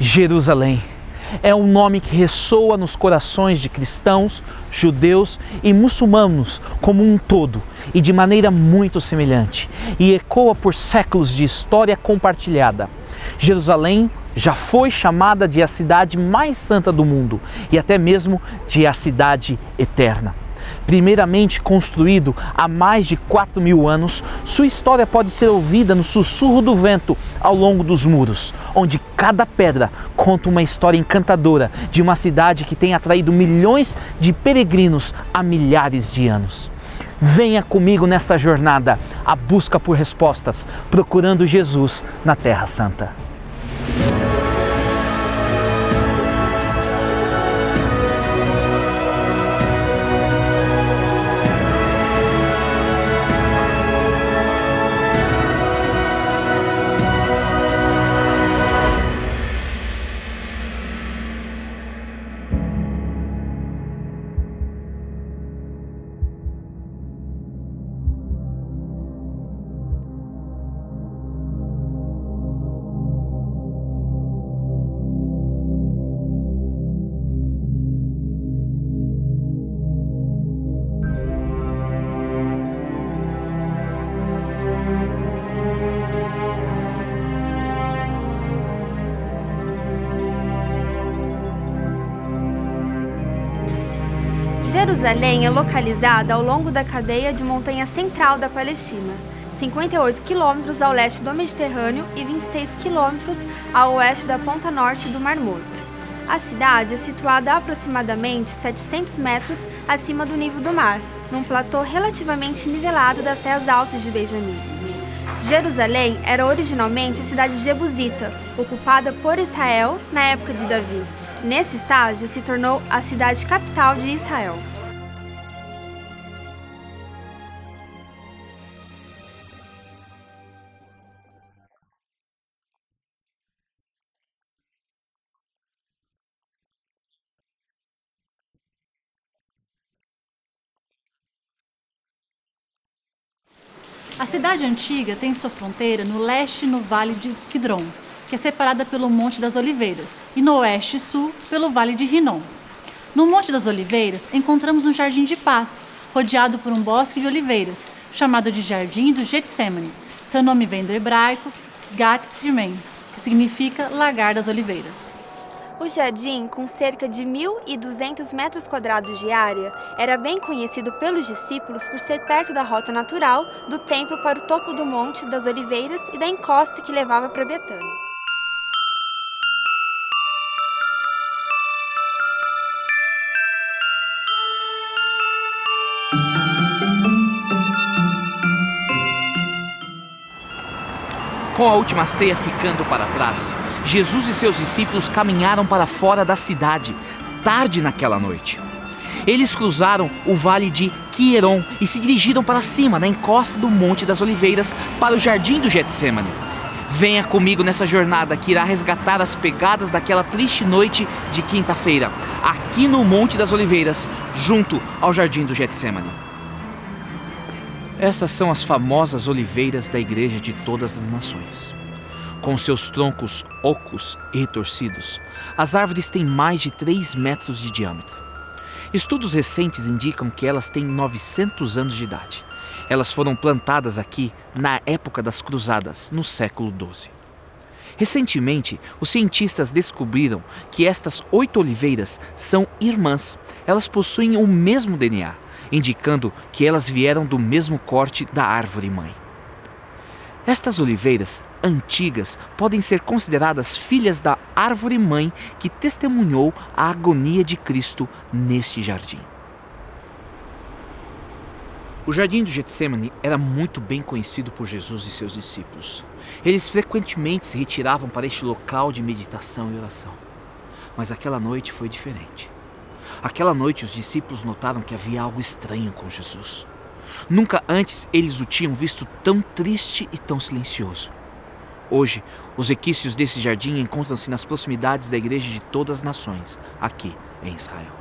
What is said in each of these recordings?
Jerusalém é um nome que ressoa nos corações de cristãos, judeus e muçulmanos como um todo e de maneira muito semelhante, e ecoa por séculos de história compartilhada. Jerusalém já foi chamada de a cidade mais santa do mundo e até mesmo de a cidade eterna. Primeiramente construído há mais de 4.000 anos, sua história pode ser ouvida no sussurro do vento ao longo dos muros, onde cada pedra conta uma história encantadora de uma cidade que tem atraído milhões de peregrinos há milhares de anos. Venha comigo nessa jornada, a busca por respostas, procurando Jesus na Terra Santa. Jerusalém é localizada ao longo da cadeia de montanha central da Palestina, 58 quilômetros ao leste do Mediterrâneo e 26 quilômetros ao oeste da ponta norte do Mar Morto. A cidade é situada a aproximadamente 700 metros acima do nível do mar, num platô relativamente nivelado das terras altas de Benjamim. Jerusalém era originalmente a cidade jebusita, ocupada por Israel na época de Davi. Nesse estágio, se tornou a cidade capital de Israel. A cidade antiga tem sua fronteira no leste no Vale de Quidron, que é separada pelo Monte das Oliveiras, e no oeste e sul pelo Vale de Rinom. No Monte das Oliveiras encontramos um jardim de paz, rodeado por um bosque de oliveiras, chamado de Jardim do Getsemane. Seu nome vem do hebraico Gat Shemen, que significa Lagar das Oliveiras. O jardim, com cerca de 1.200 metros quadrados de área, era bem conhecido pelos discípulos por ser perto da rota natural do templo para o topo do Monte das Oliveiras e da encosta que levava para Betânia. Com a última ceia ficando para trás, Jesus e seus discípulos caminharam para fora da cidade, tarde naquela noite. Eles cruzaram o vale de Quieron e se dirigiram para cima, na encosta do Monte das Oliveiras, para o Jardim do Getsemane. Venha comigo nessa jornada que irá resgatar as pegadas daquela triste noite de quinta-feira, aqui no Monte das Oliveiras, junto ao Jardim do Getsemane. Essas são as famosas oliveiras da Igreja de Todas as Nações. Com seus troncos ocos e retorcidos, as árvores têm mais de 3 metros de diâmetro. Estudos recentes indicam que elas têm 900 anos de idade. Elas foram plantadas aqui na época das Cruzadas, no século XII. Recentemente, os cientistas descobriram que estas 8 oliveiras são irmãs. Elas possuem o mesmo DNA, indicando que elas vieram do mesmo corte da árvore-mãe. Estas oliveiras antigas podem ser consideradas filhas da árvore-mãe que testemunhou a agonia de Cristo neste jardim. O Jardim do Getsemane era muito bem conhecido por Jesus e seus discípulos. Eles frequentemente se retiravam para este local de meditação e oração. Mas aquela noite foi diferente. Aquela noite os discípulos notaram que havia algo estranho com Jesus. Nunca antes eles o tinham visto tão triste e tão silencioso. Hoje, os requisitos desse jardim encontram-se nas proximidades da Igreja de Todas as Nações, aqui em Israel.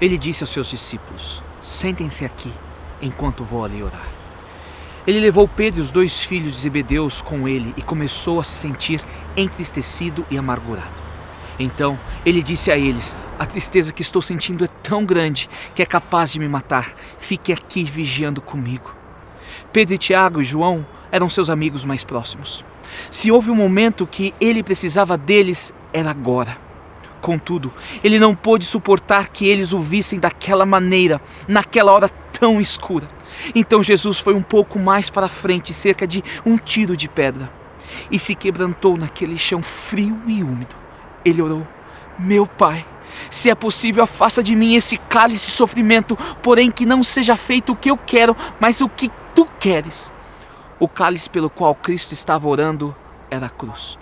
Ele disse aos seus discípulos: sentem-se aqui, enquanto vou ali orar. Ele levou Pedro e os 2 filhos de Zebedeus com ele e começou a se sentir entristecido e amargurado. Então ele disse a eles: a tristeza que estou sentindo é tão grande que é capaz de me matar. Fique aqui vigiando comigo. Pedro e Tiago e João eram seus amigos mais próximos. Se houve um momento que ele precisava deles, era agora. Contudo, ele não pôde suportar que eles o vissem daquela maneira, naquela hora tão escura. Então Jesus foi um pouco mais para frente, cerca de 1 tiro de pedra, e se quebrantou naquele chão frio e úmido. Ele orou: meu Pai, se é possível, afasta de mim esse cálice de sofrimento, porém que não seja feito o que eu quero, mas o que tu queres. O cálice pelo qual Cristo estava orando era a cruz.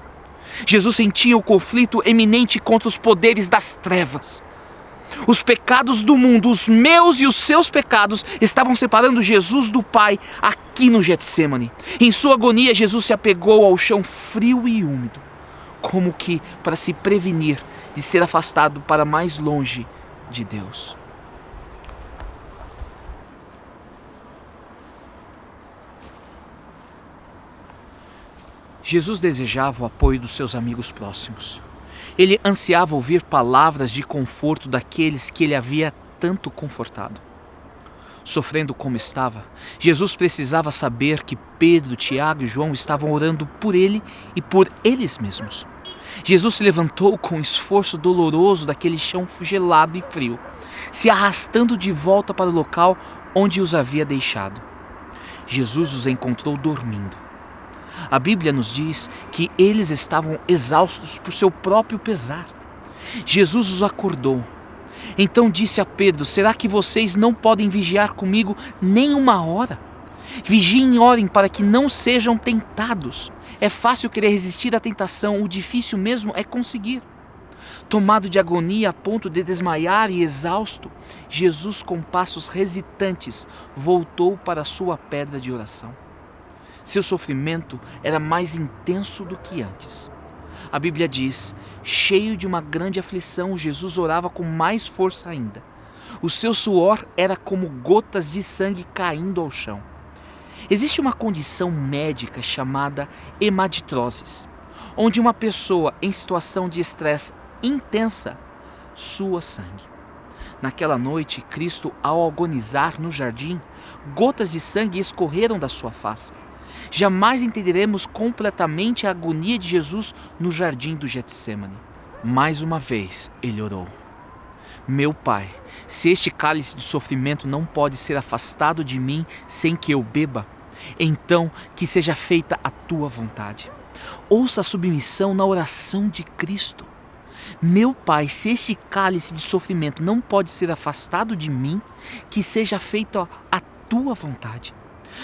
Jesus sentia o conflito eminente contra os poderes das trevas. Os pecados do mundo, os meus e os seus pecados, estavam separando Jesus do Pai aqui no Getsêmani. Em sua agonia, Jesus se apegou ao chão frio e úmido, como que para se prevenir de ser afastado para mais longe de Deus. Jesus desejava o apoio dos seus amigos próximos. Ele ansiava ouvir palavras de conforto daqueles que ele havia tanto confortado. Sofrendo como estava, Jesus precisava saber que Pedro, Tiago e João estavam orando por ele e por eles mesmos. Jesus se levantou com esforço doloroso daquele chão gelado e frio, se arrastando de volta para o local onde os havia deixado. Jesus os encontrou dormindo. A Bíblia nos diz que eles estavam exaustos por seu próprio pesar. Jesus os acordou. Então disse a Pedro: será que vocês não podem vigiar comigo nem 1 hora? Vigiem e orem para que não sejam tentados. É fácil querer resistir à tentação, o difícil mesmo é conseguir. Tomado de agonia a ponto de desmaiar e exausto, Jesus, com passos hesitantes, voltou para sua pedra de oração. Seu sofrimento era mais intenso do que antes. A Bíblia diz: cheio de uma grande aflição, Jesus orava com mais força ainda. O seu suor era como gotas de sangue caindo ao chão. Existe uma condição médica chamada hemaditrose, onde uma pessoa em situação de estresse intensa sua sangue. Naquela noite, Cristo, ao agonizar no jardim, gotas de sangue escorreram da sua face. Jamais entenderemos completamente a agonia de Jesus no jardim do Getsêmani. Mais uma vez ele orou: meu Pai, se este cálice de sofrimento não pode ser afastado de mim sem que eu beba, então que seja feita a tua vontade. Ouça a submissão na oração de Cristo. Meu Pai, se este cálice de sofrimento não pode ser afastado de mim, que seja feita a tua vontade.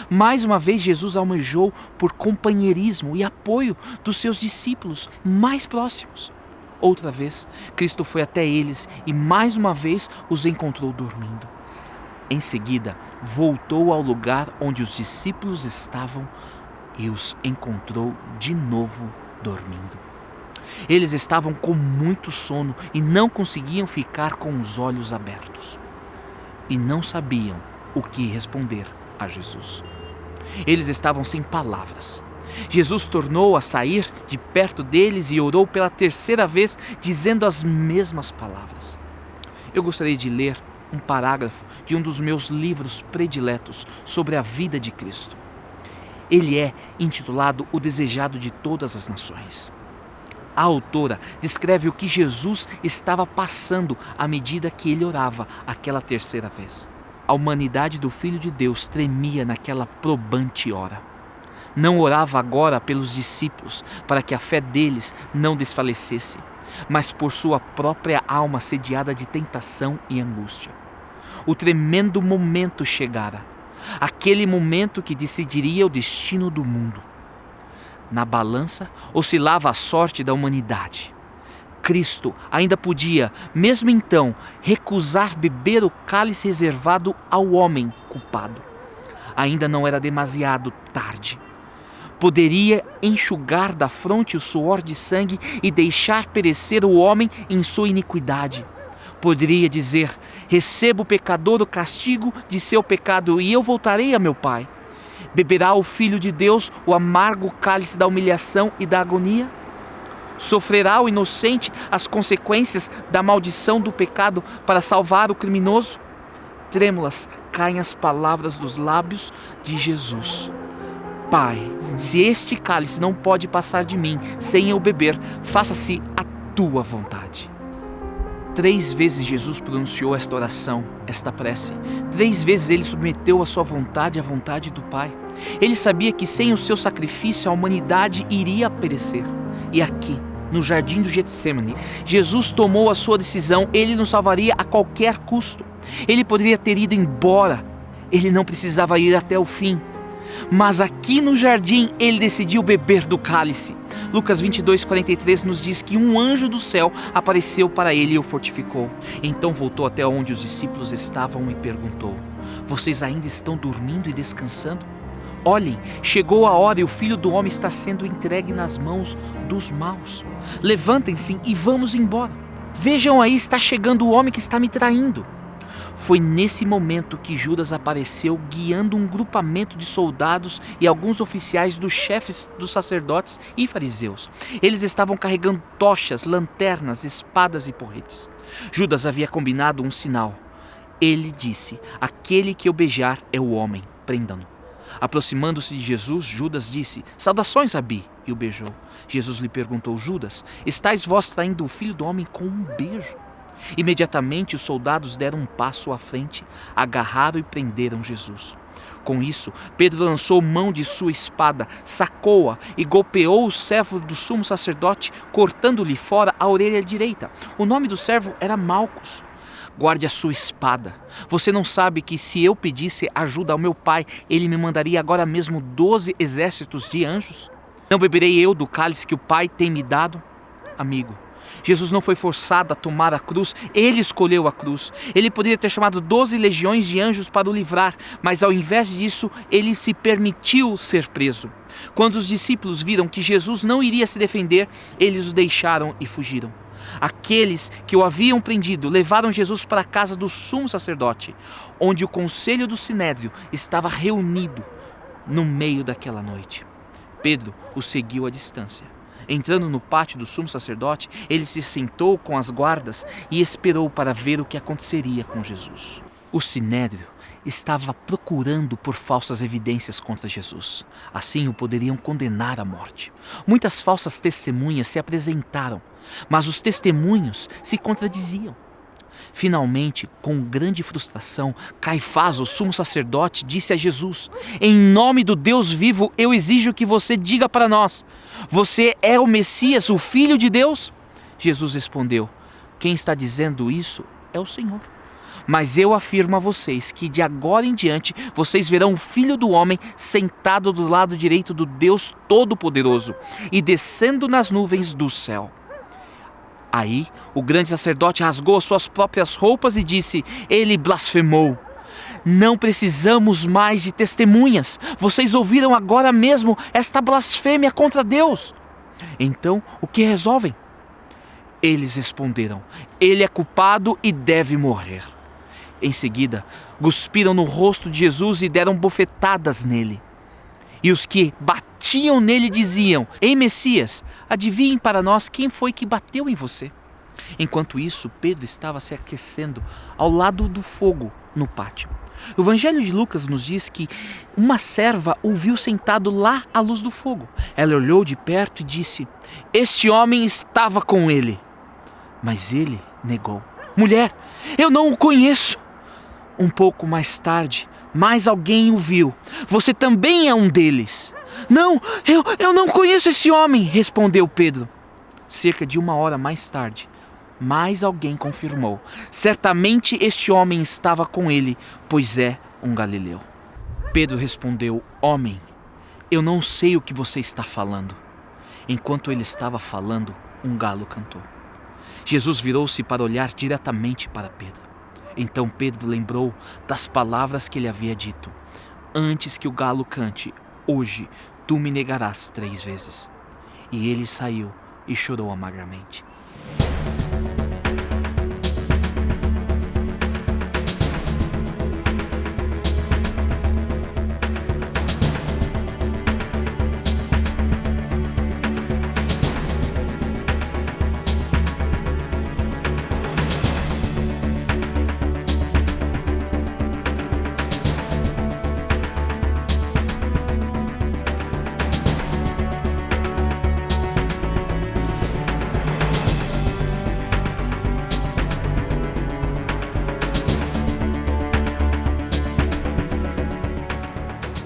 Mais uma vez Jesus almejou por companheirismo e apoio dos seus discípulos mais próximos. Outra vez, Cristo foi até eles e mais uma vez os encontrou dormindo. Em seguida, voltou ao lugar onde os discípulos estavam e os encontrou de novo dormindo. Eles estavam com muito sono e não conseguiam ficar com os olhos abertos. E não sabiam o que responder a Jesus. Eles estavam sem palavras. Jesus tornou a sair de perto deles e orou pela 3ª vez, dizendo as mesmas palavras. Eu gostaria de ler um parágrafo de um dos meus livros prediletos sobre a vida de Cristo. Ele é intitulado O Desejado de Todas as Nações. A autora descreve o que Jesus estava passando à medida que ele orava aquela 3ª vez. A humanidade do Filho de Deus tremia naquela probante hora. Não orava agora pelos discípulos, para que a fé deles não desfalecesse, mas por sua própria alma sediada de tentação e angústia. O tremendo momento chegara, aquele momento que decidiria o destino do mundo. Na balança oscilava a sorte da humanidade. Cristo ainda podia, mesmo então, recusar beber o cálice reservado ao homem culpado. Ainda não era demasiado tarde. Poderia enxugar da fronte o suor de sangue e deixar perecer o homem em sua iniquidade. Poderia dizer: recebo o pecador o castigo de seu pecado e eu voltarei a meu Pai. Beberá o Filho de Deus o amargo cálice da humilhação e da agonia? Sofrerá o inocente as consequências da maldição do pecado para salvar o criminoso? Trêmulas caem as palavras dos lábios de Jesus. Pai, se este cálice não pode passar de mim sem eu beber, faça-se a tua vontade. 3 vezes Jesus pronunciou esta oração, esta prece. 3 vezes ele submeteu a sua vontade à vontade do Pai. Ele sabia que sem o seu sacrifício a humanidade iria perecer. E aqui, no jardim do Getsêmani, Jesus tomou a sua decisão. Ele nos salvaria a qualquer custo. Ele poderia ter ido embora. Ele não precisava ir até o fim. Mas aqui no jardim ele decidiu beber do cálice. Lucas 22:43 nos diz que um anjo do céu apareceu para ele e o fortificou. Então voltou até onde os discípulos estavam e perguntou: vocês ainda estão dormindo e descansando? Olhem, chegou a hora e o Filho do Homem está sendo entregue nas mãos dos maus. Levantem-se e vamos embora. Vejam aí, está chegando o homem que está me traindo. Foi nesse momento que Judas apareceu guiando um grupamento de soldados e alguns oficiais dos chefes dos sacerdotes e fariseus. Eles estavam carregando tochas, lanternas, espadas e porretes. Judas havia combinado um sinal. Ele disse: aquele que eu beijar é o homem, prendam-no. Aproximando-se de Jesus, Judas disse: saudações, Rabi, e o beijou. Jesus lhe perguntou: Judas, estáis vós traindo o Filho do Homem com um beijo? Imediatamente os soldados deram um passo à frente, agarraram e prenderam Jesus. Com isso, Pedro lançou mão de sua espada, sacou-a e golpeou o servo do sumo sacerdote, cortando-lhe fora a orelha direita. O nome do servo era Malcos. Guarde a sua espada. Você não sabe que se eu pedisse ajuda ao meu Pai, ele me mandaria agora mesmo 12 exércitos de anjos? Não beberei eu do cálice que o Pai tem me dado? Amigo, Jesus não foi forçado a tomar a cruz, ele escolheu a cruz. Ele poderia ter chamado 12 legiões de anjos para o livrar, mas ao invés disso, ele se permitiu ser preso. Quando os discípulos viram que Jesus não iria se defender, eles o deixaram e fugiram. Aqueles que o haviam prendido levaram Jesus para a casa do sumo sacerdote, onde o conselho do Sinédrio estava reunido no meio daquela noite. Pedro o seguiu à distância. Entrando no pátio do sumo sacerdote, ele se sentou com as guardas e esperou para ver o que aconteceria com Jesus. O Sinédrio estava procurando por falsas evidências contra Jesus. Assim o poderiam condenar à morte. Muitas falsas testemunhas se apresentaram, mas os testemunhos se contradiziam. Finalmente, com grande frustração, Caifás, o sumo sacerdote, disse a Jesus: em nome do Deus vivo, eu exijo que você diga para nós: você é o Messias, o Filho de Deus? Jesus respondeu: quem está dizendo isso é o Senhor. Mas eu afirmo a vocês que de agora em diante vocês verão o Filho do Homem sentado do lado direito do Deus Todo-Poderoso e descendo nas nuvens do céu. Aí o grande sacerdote rasgou as suas próprias roupas e disse: ele blasfemou. Não precisamos mais de testemunhas. Vocês ouviram agora mesmo esta blasfêmia contra Deus. Então, o que resolvem? Eles responderam: ele é culpado e deve morrer. Em seguida, cuspiram no rosto de Jesus e deram bofetadas nele. E os que batiam nele diziam: ei, Messias, adivinhem para nós quem foi que bateu em você. Enquanto isso, Pedro estava se aquecendo ao lado do fogo no pátio. O Evangelho de Lucas nos diz que uma serva o viu sentado lá à luz do fogo. Ela olhou de perto e disse: este homem estava com ele. Mas ele negou: mulher, eu não o conheço. Um pouco mais tarde, mais alguém o viu. Você também é um deles. Não, eu não conheço esse homem, respondeu Pedro. Cerca de 1 hora mais tarde, mais alguém confirmou: certamente este homem estava com ele, pois é um galileu. Pedro respondeu: homem, eu não sei o que você está falando. Enquanto ele estava falando, um galo cantou. Jesus virou-se para olhar diretamente para Pedro. Então Pedro lembrou das palavras que ele havia dito: antes que o galo cante, hoje tu me negarás 3 vezes. E ele saiu e chorou amargamente.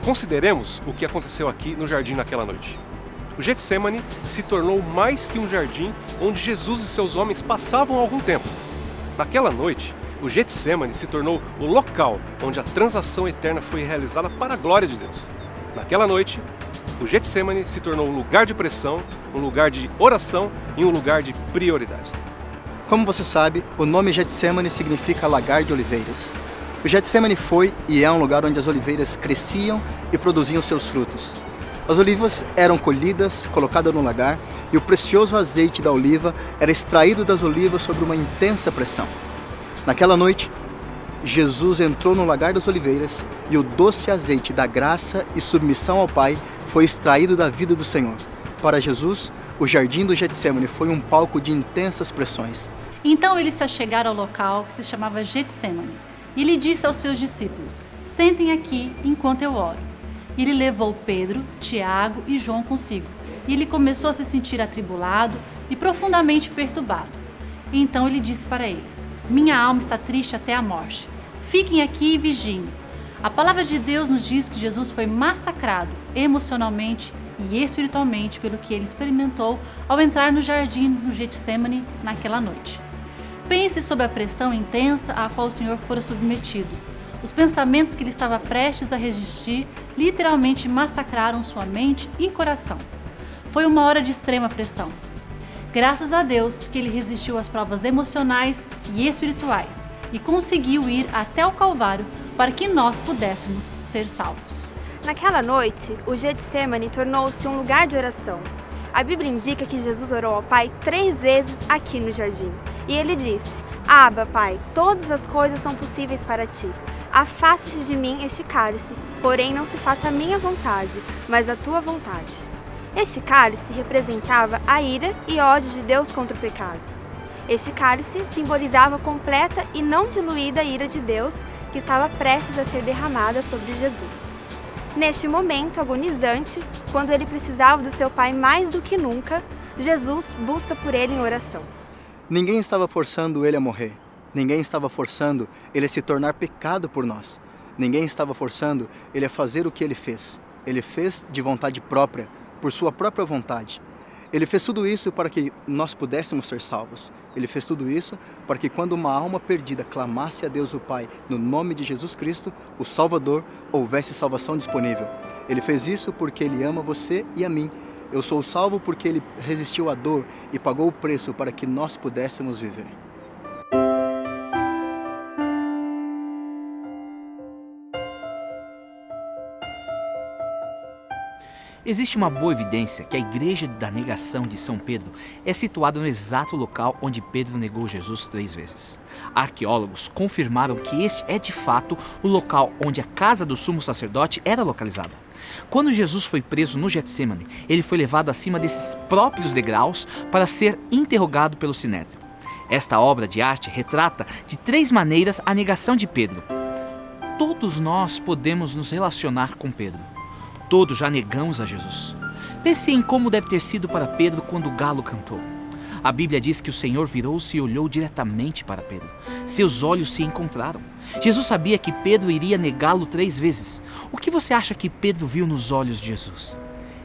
Consideremos o que aconteceu aqui no jardim naquela noite. O Getsêmani se tornou mais que um jardim onde Jesus e seus homens passavam algum tempo. Naquela noite, o Getsêmani se tornou o local onde a transação eterna foi realizada para a glória de Deus. Naquela noite, o Getsêmani se tornou um lugar de pressão, um lugar de oração e um lugar de prioridades. Como você sabe, o nome Getsêmani significa lagar de oliveiras. O Getsêmani foi e é um lugar onde as oliveiras cresciam e produziam seus frutos. As olivas eram colhidas, colocadas no lagar, e o precioso azeite da oliva era extraído das olivas sob uma intensa pressão. Naquela noite, Jesus entrou no lagar das oliveiras e o doce azeite da graça e submissão ao Pai foi extraído da vida do Senhor. Para Jesus, o jardim do Getsêmani foi um palco de intensas pressões. Então eles se achegaram ao local que se chamava Getsêmani. E ele disse aos seus discípulos: sentem aqui enquanto eu oro. E ele levou Pedro, Tiago e João consigo. E ele começou a se sentir atribulado e profundamente perturbado. E então ele disse para eles: minha alma está triste até a morte. Fiquem aqui e vigiem. A palavra de Deus nos diz que Jesus foi massacrado emocionalmente e espiritualmente pelo que ele experimentou ao entrar no jardim no Getsêmani naquela noite. Pense sobre a pressão intensa a qual o Senhor fora submetido. Os pensamentos que ele estava prestes a resistir literalmente massacraram sua mente e coração. Foi uma hora de extrema pressão. Graças a Deus que ele resistiu às provas emocionais e espirituais e conseguiu ir até o Calvário para que nós pudéssemos ser salvos. Naquela noite, o Getsêmani tornou-se um lugar de oração. A Bíblia indica que Jesus orou ao Pai 3 vezes aqui no jardim. E ele disse: Abba, Pai, todas as coisas são possíveis para ti. Afaste de mim este cálice, porém não se faça a minha vontade, mas a tua vontade. Este cálice representava a ira e ódio de Deus contra o pecado. Este cálice simbolizava a completa e não diluída ira de Deus que estava prestes a ser derramada sobre Jesus. Neste momento agonizante, quando ele precisava do seu Pai mais do que nunca, Jesus busca por ele em oração. Ninguém estava forçando ele a morrer. Ninguém estava forçando ele a se tornar pecado por nós. Ninguém estava forçando ele a fazer o que ele fez. Ele fez de vontade própria, por sua própria vontade. Ele fez tudo isso para que nós pudéssemos ser salvos. Ele fez tudo isso para que quando uma alma perdida clamasse a Deus o Pai no nome de Jesus Cristo, o Salvador, houvesse salvação disponível. Ele fez isso porque Ele ama você e a mim. Eu sou salvo porque Ele resistiu à dor e pagou o preço para que nós pudéssemos viver. Existe uma boa evidência que a igreja da negação de São Pedro é situada no exato local onde Pedro negou Jesus 3 vezes. Arqueólogos confirmaram que este é de fato o local onde a casa do sumo sacerdote era localizada. Quando Jesus foi preso no Getsêmani, ele foi levado acima desses próprios degraus para ser interrogado pelo Sinédrio. Esta obra de arte retrata de 3 maneiras a negação de Pedro. Todos nós podemos nos relacionar com Pedro. Todos já negamos a Jesus. Pense em como deve ter sido para Pedro quando o galo cantou. A Bíblia diz que o Senhor virou-se e olhou diretamente para Pedro. Seus olhos se encontraram. Jesus sabia que Pedro iria negá-lo 3 vezes. O que você acha que Pedro viu nos olhos de Jesus?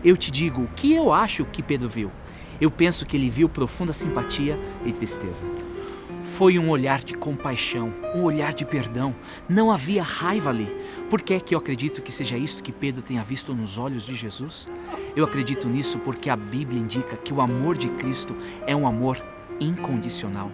Eu te digo o que eu acho que Pedro viu. Eu penso que ele viu profunda simpatia e tristeza. Foi um olhar de compaixão, um olhar de perdão. Não havia raiva ali. Por que é que eu acredito que seja isso que Pedro tenha visto nos olhos de Jesus? Eu acredito nisso porque a Bíblia indica que o amor de Cristo é um amor incondicional.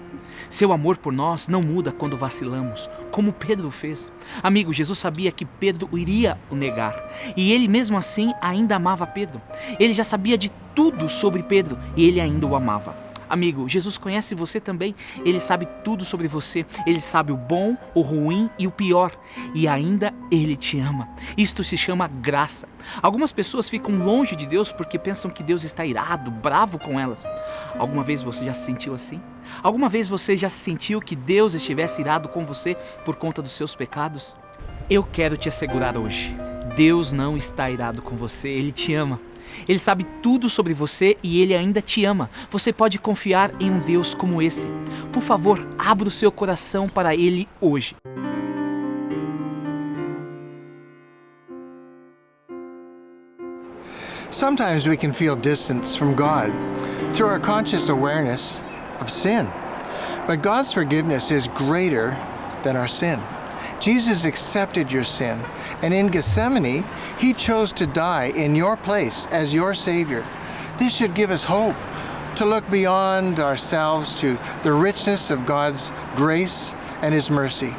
Seu amor por nós não muda quando vacilamos, como Pedro fez. Amigo, Jesus sabia que Pedro iria o negar. E ele mesmo assim ainda amava Pedro. Ele já sabia de tudo sobre Pedro e ele ainda o amava. Amigo, Jesus conhece você também. Ele sabe tudo sobre você. Ele sabe o bom, o ruim e o pior. E ainda Ele te ama. Isto se chama graça. Algumas pessoas ficam longe de Deus porque pensam que Deus está irado, bravo com elas. Alguma vez você já se sentiu assim? Alguma vez você já sentiu que Deus estivesse irado com você por conta dos seus pecados? Eu quero te assegurar hoje, Deus não está irado com você, Ele te ama. Ele sabe tudo sobre você e Ele ainda te ama. Você pode confiar em um Deus como esse. Por favor, abra o seu coração para Ele hoje. Sometimes we can feel distance from God through our conscious awareness of sin. But God's forgiveness is greater than our sin. Jesus accepted your sin, and in Gethsemane, He chose to die in your place as your Savior. This should give us hope to look beyond ourselves to the richness of God's grace and His mercy.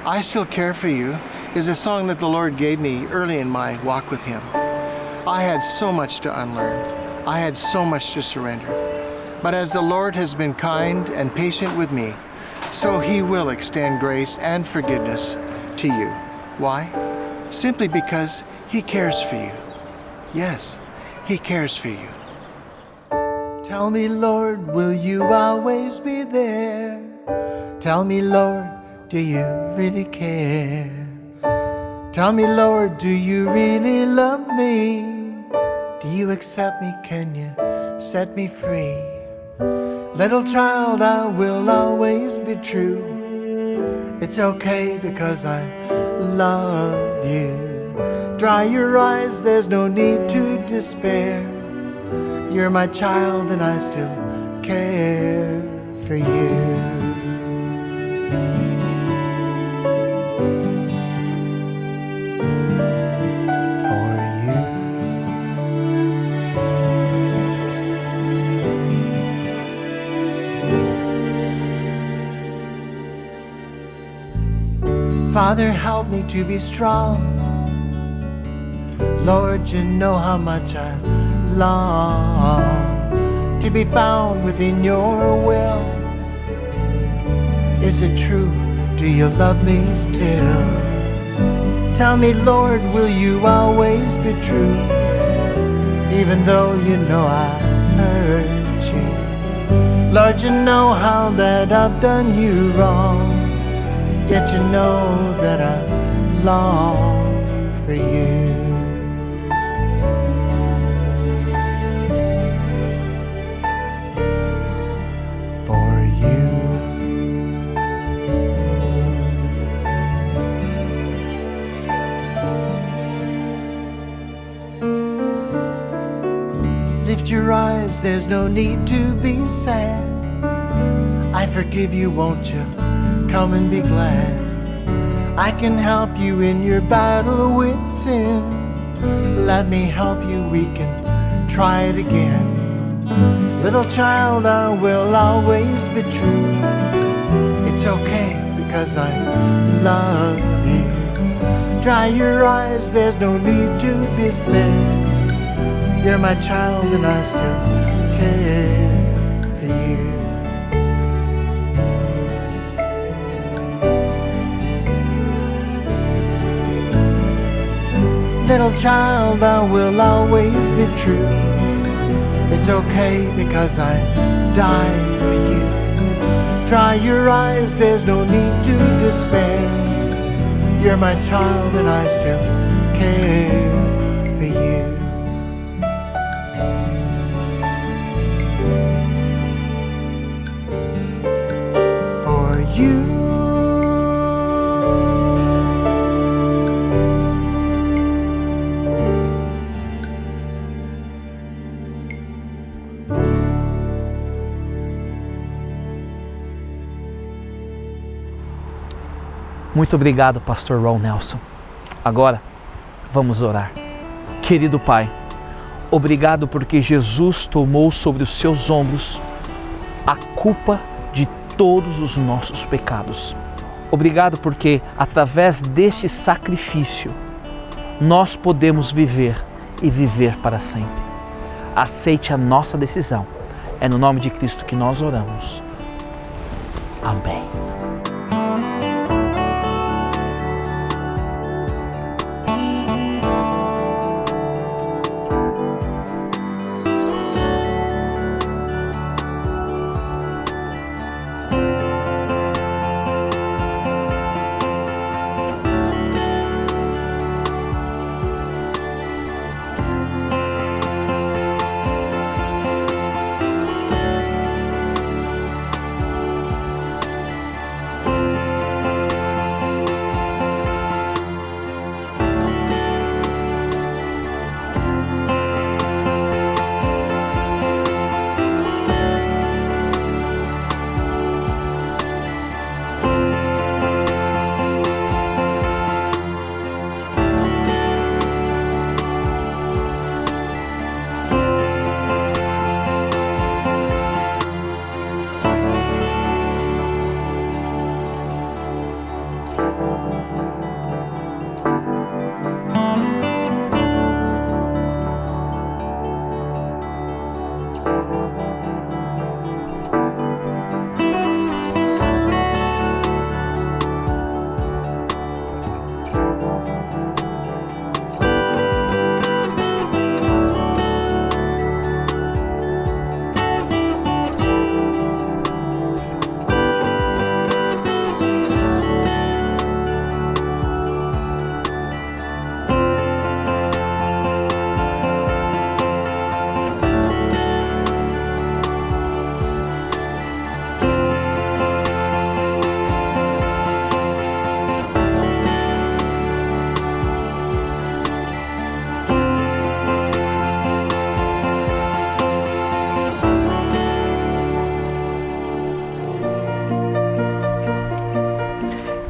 I Still Care for You is a song that the Lord gave me early in my walk with Him. I had so much to unlearn. I had so much to surrender. But as the Lord has been kind and patient with me, so He will extend grace and forgiveness to you. Why? Simply because He cares for you. Yes, He cares for you. Tell me, Lord, will you always be there? Tell me, Lord, do you really care? Tell me, Lord, do you really love me? Do you accept me? Can you set me free? Little child, I will always be true. It's okay because I love you. Dry your eyes, there's no need to despair. You're my child and I still care for you. Father, help me to be strong. Lord, you know how much I long to be found within your will. Is it true? Do you love me still? Tell me, Lord, will you always be true? Even though you know I hurt you. Lord, you know how that I've done you wrong. Yet you know that I long for you. For you. Lift your eyes, there's no need to be sad. I forgive you, won't you? Come and be glad. I can help you in your battle with sin. Let me help you, we can try it again. Little child, I will always be true. It's okay because I love you. Dry your eyes, there's no need to despair. You're my child and I still care for you. Little child, I will always be true. It's okay because I died for you. Dry your eyes, there's no need to despair. You're my child and I still care for you. For you. Muito obrigado, Pastor Ron Nelson. Agora, vamos orar. Querido Pai, obrigado porque Jesus tomou sobre os seus ombros a culpa de todos os nossos pecados. Obrigado porque, através deste sacrifício, nós podemos viver e viver para sempre. Aceite a nossa decisão. É no nome de Cristo que nós oramos. Amém.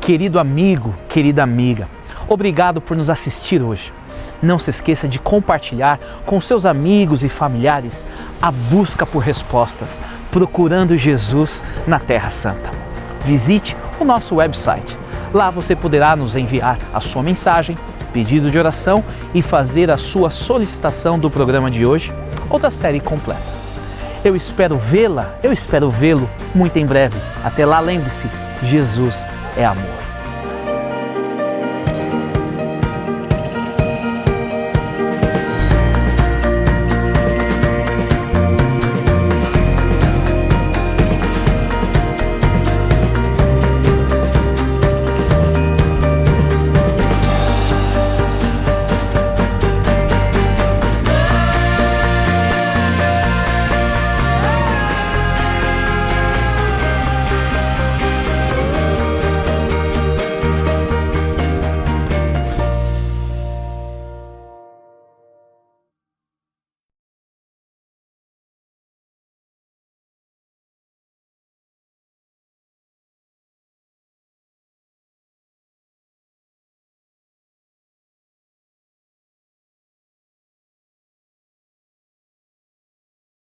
Querido amigo, querida amiga, obrigado por nos assistir hoje. Não se esqueça de compartilhar com seus amigos e familiares a busca por respostas, procurando Jesus na Terra Santa. Visite o nosso website. Lá você poderá nos enviar a sua mensagem, pedido de oração e fazer a sua solicitação do programa de hoje ou da série completa. Eu espero vê-lo muito em breve. Até lá, lembre-se, Jesus é amor.